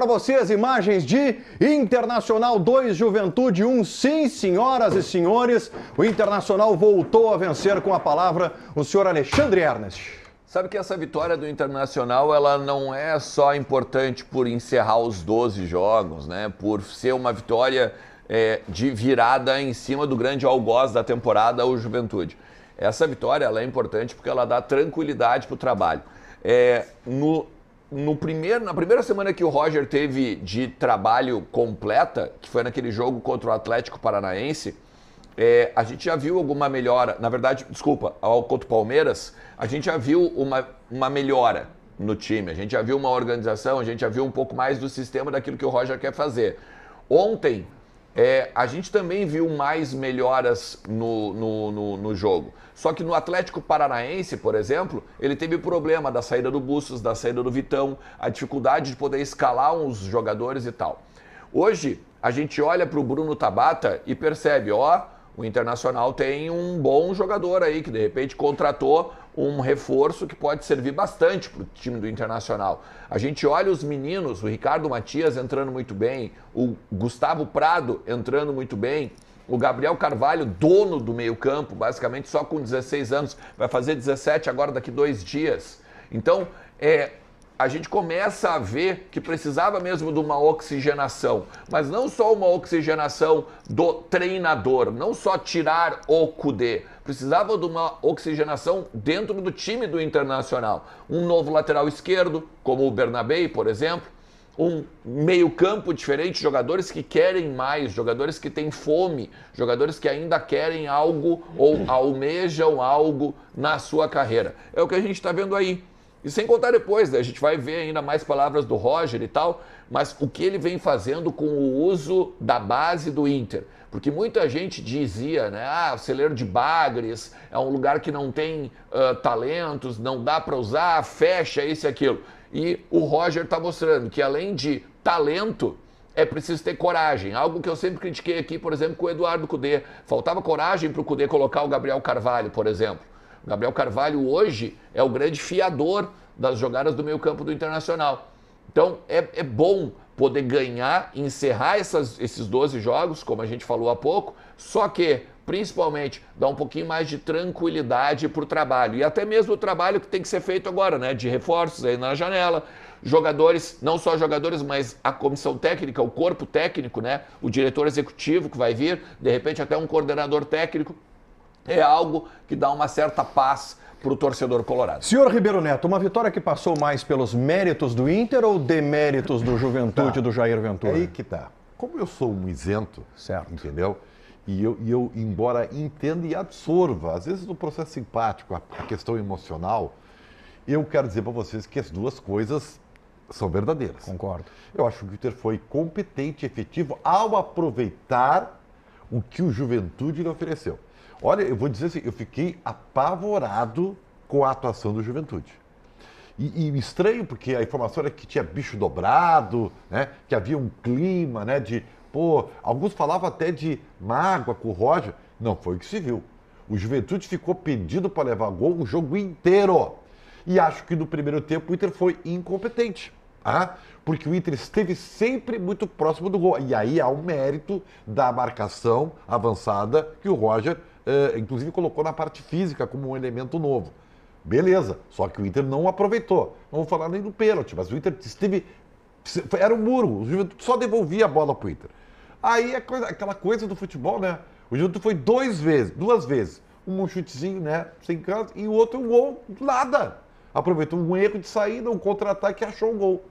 para você as imagens de Internacional 2, Juventude 1. Sim, senhoras e senhores, o Internacional voltou a vencer com a palavra o senhor Alexandre Ernest. Sabe que essa vitória do Internacional, ela não é só importante por encerrar os 12 jogos, né? Por ser uma vitória de virada em cima do grande algoz da temporada, o Juventude. Essa vitória ela é importante porque ela dá tranquilidade para o trabalho. Na primeira semana que o Roger teve de trabalho completa, que foi naquele jogo contra o Atlético Paranaense, a gente já viu alguma melhora. Na verdade, contra o Palmeiras, a gente já viu uma melhora no time. A gente já viu uma organização, a gente já viu um pouco mais do sistema daquilo que o Roger quer fazer. Ontem, a gente também viu mais melhoras no jogo. Só que no Atlético Paranaense, por exemplo, ele teve o problema da saída do Bustos, da saída do Vitão, a dificuldade de poder escalar uns jogadores e tal. Hoje, a gente olha para o Bruno Tabata e percebe, o Internacional tem um bom jogador aí, que de repente contratou um reforço que pode servir bastante para o time do Internacional. A gente olha os meninos, o Ricardo Matias entrando muito bem, o Gustavo Prado entrando muito bem, o Gabriel Carvalho, dono do meio-campo, basicamente só com 16 anos, vai fazer 17 agora daqui 2 dias. Então, a gente começa a ver que precisava mesmo de uma oxigenação, mas não só uma oxigenação do treinador, não só tirar o Kudê, precisava de uma oxigenação dentro do time do Internacional. Um novo lateral esquerdo, como o Bernabé, por exemplo, um meio-campo diferente, jogadores que querem mais, jogadores que têm fome, jogadores que ainda querem algo ou almejam algo na sua carreira. É o que a gente está vendo aí. E sem contar depois, né? A gente vai ver ainda mais palavras do Roger e tal, mas o que ele vem fazendo com o uso da base do Inter. Porque muita gente dizia, né? O celeiro de Bagres é um lugar que não tem talentos, não dá para usar, fecha isso e aquilo. E o Roger está mostrando que além de talento, é preciso ter coragem. Algo que eu sempre critiquei aqui, por exemplo, com o Eduardo Kudê. Faltava coragem para o Kudê colocar o Gabriel Carvalho, por exemplo. O Gabriel Carvalho hoje é o grande fiador das jogadas do meio campo do Internacional. Então é bom poder ganhar, encerrar esses 12 jogos, como a gente falou há pouco, só que, principalmente, dar um pouquinho mais de tranquilidade para o trabalho. E até mesmo o trabalho que tem que ser feito agora, né? De reforços aí na janela. Jogadores, não só jogadores, mas a comissão técnica, o corpo técnico, né? O diretor executivo que vai vir, de repente até um coordenador técnico. É algo que dá uma certa paz para o torcedor colorado. Senhor Ribeiro Neto, uma vitória que passou mais pelos méritos do Inter ou deméritos do Juventude do Jair Ventura? É aí que tá. Como eu sou um isento, certo, entendeu? E eu, embora entenda e absorva, às vezes no processo simpático, a questão emocional, eu quero dizer para vocês que as duas coisas são verdadeiras. Concordo. Eu acho que o Inter foi competente e efetivo ao aproveitar o que o Juventude lhe ofereceu. Olha, eu vou dizer assim, eu fiquei apavorado com a atuação do Juventude. E estranho, porque a informação era que tinha bicho dobrado, né? Que havia um clima, né? Alguns falavam até de mágoa com o Roger. Não foi o que se viu. O Juventude ficou pedido para levar gol o jogo inteiro. E acho que no primeiro tempo o Inter foi incompetente. Porque o Inter esteve sempre muito próximo do gol. E aí há o mérito da marcação avançada que o Roger inclusive colocou na parte física como um elemento novo. Beleza, só que o Inter não aproveitou. Não vou falar nem do pênalti, mas o Inter esteve... Era um muro, o Juventude só devolvia a bola pro Inter. Aí aquela coisa do futebol, né? O Juventude foi duas vezes. Um chutezinho, né, sem canto, e o outro um gol, nada. Aproveitou um erro de saída, um contra-ataque e achou um gol.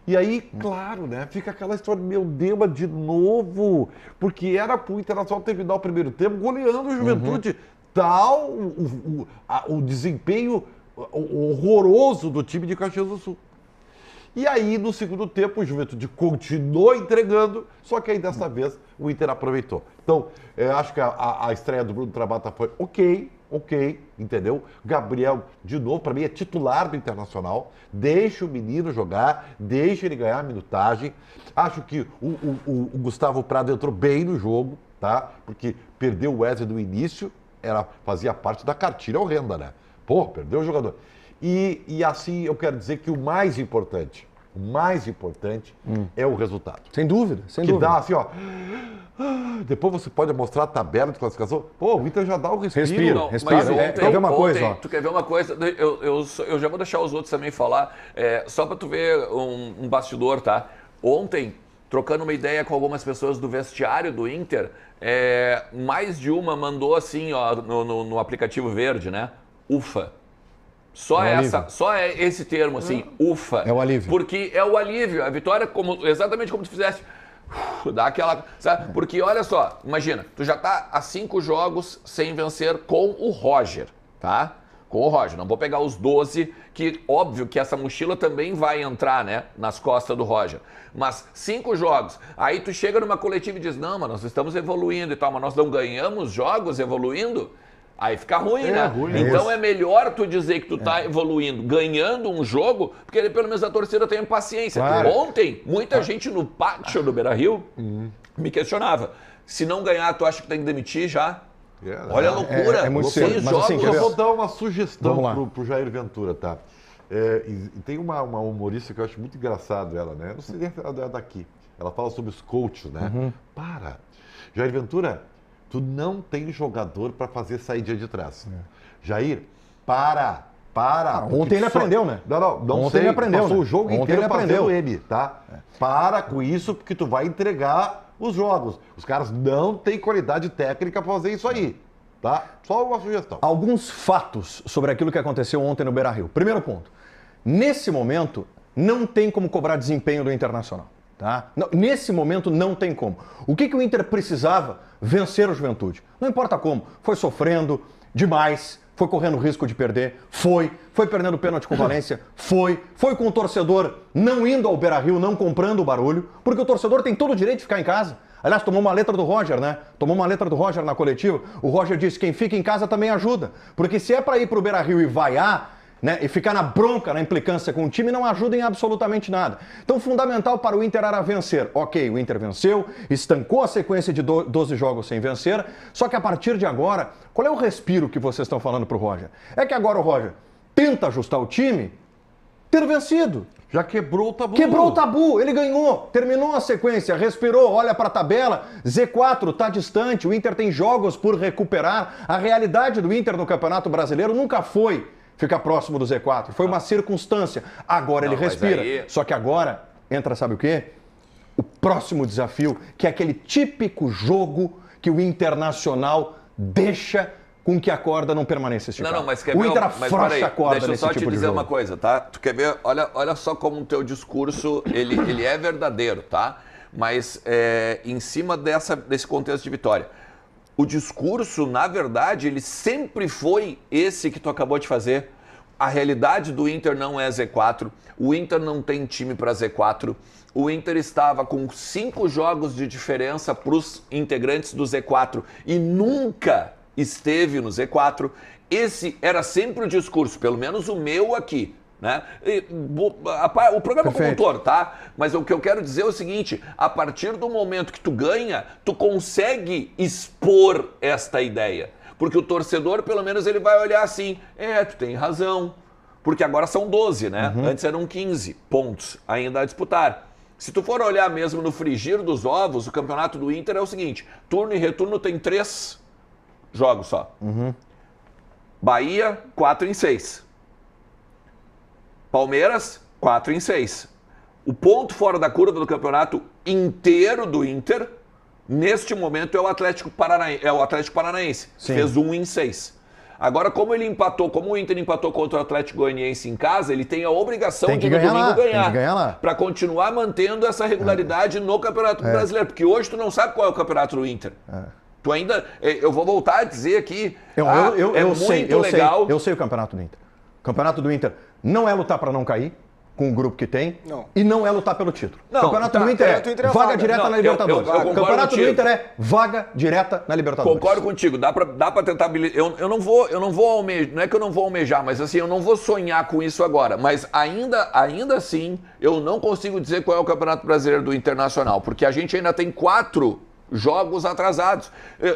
E aí, claro, né, fica aquela história, meu Deus, de novo, porque era pro Internacional terminar o primeiro tempo goleando o Juventude. Tal o desempenho horroroso do time de Caxias do Sul. E aí, no segundo tempo, o Juventude continuou entregando, só que aí dessa vez o Inter aproveitou. Então, acho que a estreia do Bruno Tabata foi ok, entendeu? Gabriel, de novo, para mim é titular do Internacional. Deixa o menino jogar, deixa ele ganhar a minutagem. Acho que o Gustavo Prado entrou bem no jogo, tá? Porque perdeu o Wesley no início, fazia parte da cartilha horrenda, né? Perdeu o jogador. E assim, eu quero dizer que o mais importante O mais importante é o resultado. Sem dúvida, sem Que dúvida. dá assim, ó. Depois você pode mostrar a tabela de classificação. Pô, o Inter já dá o respiro. Respira. Não, Respira. mas Quer ver uma coisa, ó? Tu quer ver uma coisa? Eu já vou deixar os outros também falar, só para tu ver um bastidor, tá? Ontem, trocando uma ideia com algumas pessoas do vestiário do Inter, mais de uma mandou assim, ó, no aplicativo verde, né? Ufa. Só esse termo, assim, ufa. É o alívio. Porque é o alívio. A vitória, exatamente como tu fizeste. Dá aquela. Sabe? Porque olha só, imagina, tu já tá há 5 jogos sem vencer com o Roger, tá? Com o Roger. Não vou pegar os 12, que óbvio que essa mochila também vai entrar, né? Nas costas do Roger. Mas 5 jogos. Aí tu chega numa coletiva e diz: não, mas nós estamos evoluindo e tal, mas nós não ganhamos jogos evoluindo. Aí fica ruim, né? Ruim, então é melhor tu dizer que tu tá evoluindo, ganhando um jogo, porque aí, pelo menos a torcida tem paciência. Claro. Ontem, muita gente no pátio do Beira-Rio me questionava. Se não ganhar, tu acha que tem que demitir já? Olha a loucura. é muito 6 cedo, mas jogos. assim, quer Eu ver? vou dar uma sugestão Vamos lá. pro Jair Ventura, tá? E tem uma humorista que eu acho muito engraçado ela, né? Eu não sei nem se ela é daqui. Ela fala sobre os coaches, né? Para. Jair Ventura, tu não tem jogador para fazer saída de trás. Jair, para. Ontem ele aprendeu, né? Não Ontem sei. ele aprendeu, Passou né? o jogo Ontem inteiro ele aprendeu. fazendo ele, tá? Para com isso, porque tu vai entregar os jogos. Os caras não têm qualidade técnica para fazer isso aí, tá? Só uma sugestão. Alguns fatos sobre aquilo que aconteceu ontem no Beira-Rio. Primeiro ponto. Nesse momento, não tem como cobrar desempenho do Internacional. Tá? Não, nesse momento não tem como. O que o Inter precisava? Vencer o Juventude. Não importa como. Foi sofrendo demais, foi correndo risco de perder, foi perdendo pênalti com o Valência, foi com o torcedor não indo ao Beira-Rio, não comprando o barulho, porque o torcedor tem todo o direito de ficar em casa. Aliás, tomou uma letra do Roger, né? Tomou uma letra do Roger na coletiva. O Roger disse: quem fica em casa também ajuda. Porque se é para ir pro Beira-Rio e vaiar, né, e ficar na bronca, na implicância com o time, não ajuda em absolutamente nada. Então, fundamental para o Inter era vencer. Ok, o Inter venceu, estancou a sequência de 12 jogos sem vencer, só que a partir de agora, qual é o respiro que vocês estão falando para o Roger? É que agora o Roger tenta ajustar o time, ter vencido. Já quebrou o tabu. Quebrou o tabu, ele ganhou, terminou a sequência, respirou, olha para a tabela, Z4 está distante, o Inter tem jogos por recuperar. A realidade do Inter no Campeonato Brasileiro nunca foi ficar próximo do Z4, foi uma circunstância. Agora ele respira, só que agora entra, sabe o quê? O próximo desafio, que é aquele típico jogo que o Internacional deixa com que a corda não permaneça esticada. Não, mas quer o ver? Inter afrouxa a corda nesse tipo de jogo. Deixa eu só te dizer uma coisa, tá? Tu quer ver? Olha só como o teu discurso, ele é verdadeiro, tá? Mas em cima desse contexto de vitória. O discurso, na verdade, ele sempre foi esse que tu acabou de fazer. A realidade do Inter não é Z4, o Inter não tem time para Z4, o Inter estava com 5 jogos de diferença para os integrantes do Z4 e nunca esteve no Z4. Esse era sempre o discurso, pelo menos o meu aqui, né? O programa como um todo, tá? Mas o que eu quero dizer é o seguinte: a partir do momento que tu ganha, tu consegue expor esta ideia. Porque o torcedor, pelo menos, ele vai olhar assim: tu tem razão. Porque agora são 12, né? Antes eram 15 pontos ainda a disputar. Se tu for olhar mesmo no frigir dos ovos, o campeonato do Inter é o seguinte: turno e retorno tem 3 jogos só. Bahia, 4 em 6. Palmeiras, 4 em 6. O ponto fora da curva do campeonato inteiro do Inter, neste momento, é o Atlético Paranaense. Sim. Fez 1 em 6. Agora, como o Inter empatou contra o Atlético Goianiense em casa, ele tem a obrigação de no domingo ganhar. Para continuar mantendo essa regularidade no Campeonato Brasileiro. Porque hoje tu não sabe qual é o campeonato do Inter. Tu ainda... Eu vou voltar a dizer aqui... Eu sei o campeonato do Inter. O campeonato do Inter não é lutar para não cair, com o grupo que tem, e não é lutar pelo título. O campeonato do Inter é vaga direta na Libertadores. O campeonato do Inter é vaga direta na Libertadores. Concordo contigo, dá pra tentar... Eu não vou almejar, não é que eu não vou almejar, mas assim, eu não vou sonhar com isso agora. Mas ainda assim, eu não consigo dizer qual é o Campeonato Brasileiro do Internacional, porque a gente ainda tem 4 jogos atrasados.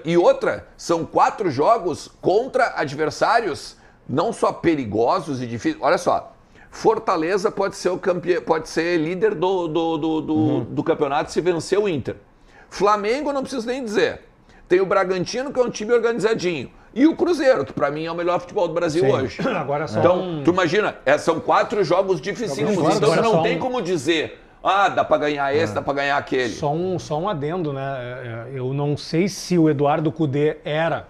E outra, são 4 jogos contra adversários não só perigosos e difíceis. Olha só, Fortaleza pode ser o campeão, pode ser líder do campeonato se vencer o Inter. Flamengo, não preciso nem dizer. Tem o Bragantino, que é um time organizadinho. E o Cruzeiro, que pra mim é o melhor futebol do Brasil hoje. Agora só então, tu imagina, são 4 jogos dificílimos. Então não tem como dizer, dá pra ganhar esse, dá pra ganhar aquele. Só um adendo, né? Eu não sei se o Eduardo Cudê era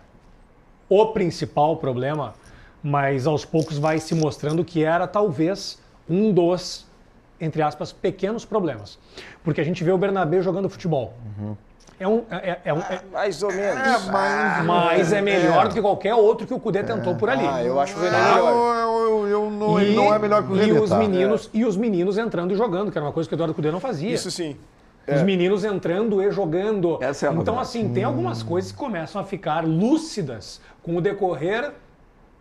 o principal problema, mas aos poucos vai se mostrando que era talvez um dos, entre aspas, pequenos problemas. Porque a gente vê o Bernabé jogando futebol. Mais ou menos. Mas é melhor do que qualquer outro que o Cudê tentou por ali. Eu acho o René melhor. Ele não é melhor que o René. E os meninos entrando e jogando, que era uma coisa que o Eduardo Cudê não fazia. Isso sim. Os meninos entrando e jogando. Essa é a então, novidade. assim, tem algumas coisas que começam a ficar lúcidas com o decorrer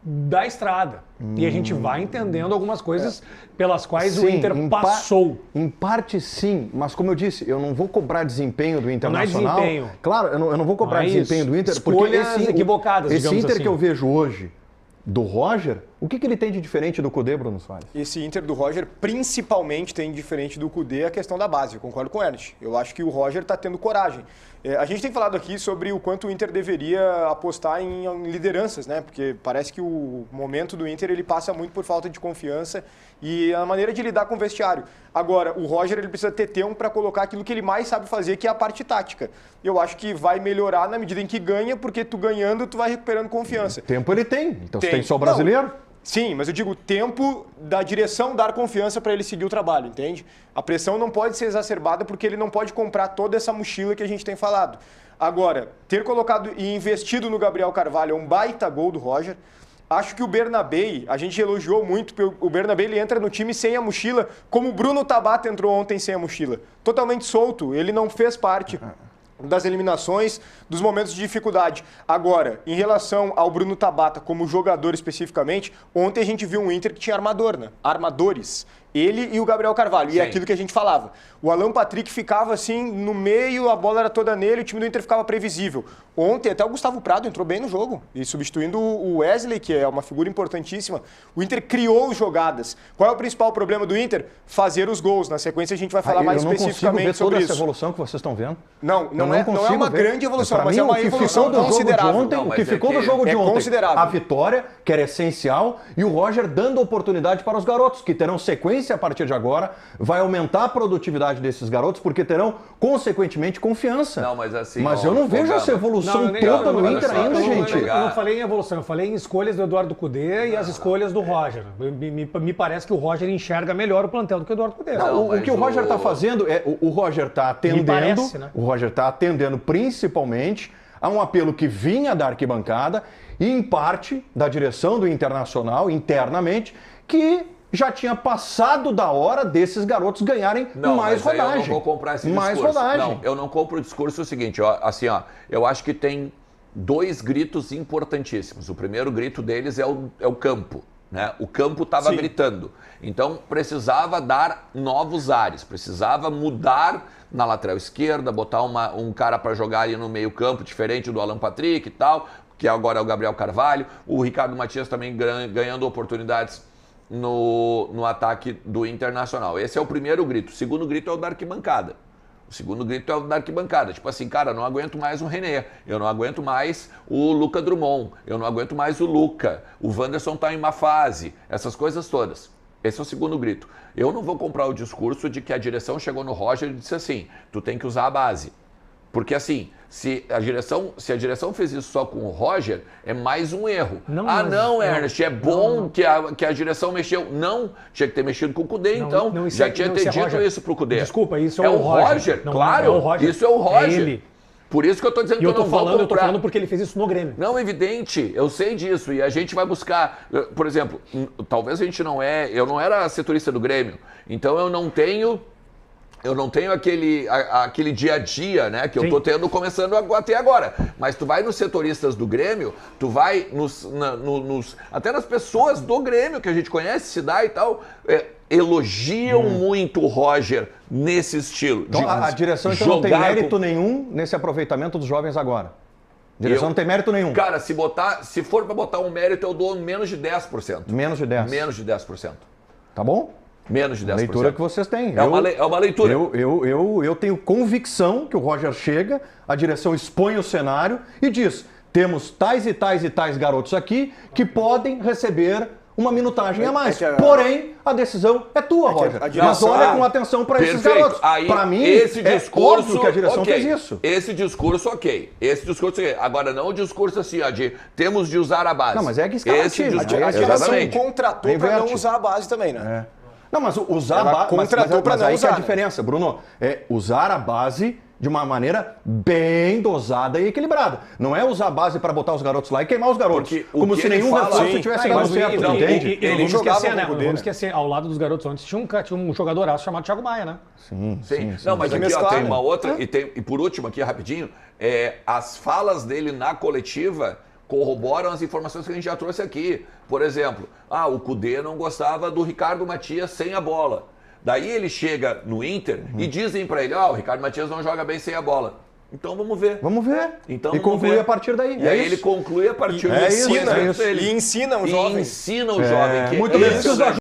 da estrada. E a gente vai entendendo algumas coisas pelas quais o Inter passou. Em parte, sim. Mas, como eu disse, eu não vou cobrar desempenho do Internacional. Não é desempenho. Claro, eu não vou cobrar desempenho do Inter. Escolhas porque equivocadas, esse digamos Inter assim. que eu vejo hoje, do Roger, o que ele tem de diferente do Cudê, Bruno Soares? Esse Inter do Roger, principalmente, tem diferente do Cudê a questão da base. Eu concordo com o Ernest. Eu acho que o Roger está tendo coragem. A gente tem falado aqui sobre o quanto o Inter deveria apostar em lideranças, né? Porque parece que o momento do Inter ele passa muito por falta de confiança e a maneira de lidar com o vestiário. Agora, o Roger ele precisa ter tempo para colocar aquilo que ele mais sabe fazer, que é a parte tática. Eu acho que vai melhorar na medida em que ganha, porque tu ganhando, tu vai recuperando confiança. Tempo ele tem. Então você tem só o brasileiro? Sim, mas eu digo tempo da direção dar confiança para ele seguir o trabalho, entende? A pressão não pode ser exacerbada porque ele não pode comprar toda essa mochila que a gente tem falado. Agora, ter colocado e investido no Gabriel Carvalho é um baita gol do Roger. Acho que o Bernabé, a gente elogiou muito, porque o Bernabé ele entra no time sem a mochila, como o Bruno Tabata entrou ontem sem a mochila. Totalmente solto, ele não fez parte das eliminações, dos momentos de dificuldade. Agora, em relação ao Bruno Tabata como jogador especificamente, ontem a gente viu um Inter que tinha armador, né? Armadores. Ele e o Gabriel Carvalho. Sim. E é aquilo que a gente falava. O Alan Patrick ficava assim, no meio, a bola era toda nele, o time do Inter ficava previsível. Ontem, até o Gustavo Prado entrou bem no jogo. E substituindo o Wesley, que é uma figura importantíssima, o Inter criou jogadas. Qual é o principal problema do Inter? Fazer os gols. Na sequência a gente vai falar mais especificamente sobre isso. Toda essa evolução que vocês estão vendo. Não é uma grande evolução, mas mim, é uma evolução considerável. O que ficou do jogo de ontem, considerável. a vitória, que era essencial, e o Roger dando oportunidade para os garotos, que terão sequência a partir de agora, vai aumentar a produtividade desses garotos, porque terão, consequentemente, confiança. Não, mas assim... Mas eu não vejo essa evolução toda no Inter ainda, gente. Eu não falei em evolução, eu falei em escolhas do Eduardo Cudê e as escolhas do Roger. Me parece que o Roger enxerga melhor o plantel do que o Eduardo Cudê. O que o Roger está fazendo é... O Roger está atendendo... parece, né? O Roger está atendendo principalmente a um apelo que vinha da arquibancada e, em parte, da direção do Internacional, internamente, que já tinha passado da hora desses garotos ganharem mais rodagem. Eu não vou comprar esse discurso. Mais rodagem. Não, eu não compro o discurso seguinte, eu acho que tem 2 gritos importantíssimos. O primeiro grito deles é o campo. Né? O campo estava gritando. Então, precisava dar novos ares, precisava mudar na lateral esquerda, botar um cara para jogar ali no meio campo, diferente do Alan Patrick e tal, que agora é o Gabriel Carvalho. O Ricardo Matias também ganhando oportunidades no ataque do Internacional. Esse é o primeiro grito. O segundo grito é o da arquibancada. O segundo grito é o da arquibancada. Tipo assim, cara, eu não aguento mais o René, eu não aguento mais o Luca Drummond, eu não aguento mais o Luca, o Wanderson tá em má fase, essas coisas todas. Esse é o segundo grito. Eu não vou comprar o discurso de que a direção chegou no Roger e disse assim, tu tem que usar a base. Porque assim, se a direção fez isso só com o Roger, é mais um erro. Não, Ernest, é bom que a direção mexeu. Não, tinha que ter mexido com o Cudê, então. Já tinha ter dito isso pro Cudê. Desculpa, isso é o Roger. Claro, é o Roger. Isso é o Roger. É ele. Por isso que eu tô dizendo que eu não vou comprar. Eu tô falando porque ele fez isso no Grêmio. Não, evidente, eu sei disso. E a gente vai buscar, por exemplo, talvez a gente eu não era setorista do Grêmio, então eu não tenho aquele dia a dia, né, que eu tô tendo começando até agora. Mas tu vai nos setoristas do Grêmio, tu vai até nas pessoas do Grêmio que a gente conhece, se dá e tal, elogiam muito o Roger nesse estilo. Então, a direção então não tem mérito nenhum nesse aproveitamento dos jovens agora. A direção não tem mérito nenhum. Cara, se for para botar um mérito, eu dou menos de 10%. Menos de 10%. Menos de 10%. Tá bom? Menos de 10%. A leitura que vocês têm. É uma leitura. Eu tenho convicção que o Roger chega, a direção expõe o cenário e diz: temos tais e tais e tais garotos aqui que podem receber uma minutagem a mais. Porém, a decisão é tua, Roger. Mas olha com atenção para esses garotos. Para mim, esse discurso, óbvio que a direção fez isso. Esse discurso, ok. Agora, não o discurso assim, ó, de temos de usar a base. Não, mas é que escalativo. A direção contratou para não usar a base também, né? Não, mas usar a base... contratou para não aí usar. Que é a diferença, Bruno. É usar a base de uma maneira bem dosada e equilibrada. Não é usar a base para botar os garotos lá e queimar os garotos. Porque como se nenhum reforço tivesse dado certo, entende? E não vamos esquecer, ao lado dos garotos antes tinha um jogadoraço chamado Thiago Maia, né? Sim. Não, mas aqui ó, tem uma outra, e por último aqui, rapidinho, as falas dele na coletiva corroboram as informações que a gente já trouxe aqui. Por exemplo, o Kudê não gostava do Ricardo Matias sem a bola. Daí ele chega no Inter e dizem pra ele, o Ricardo Matias não joga bem sem a bola. Então vamos ver. Então, e conclui a partir daí. E aí ele conclui a partir daí. E ensina os jovens. Ensina o jovem. Muito bem.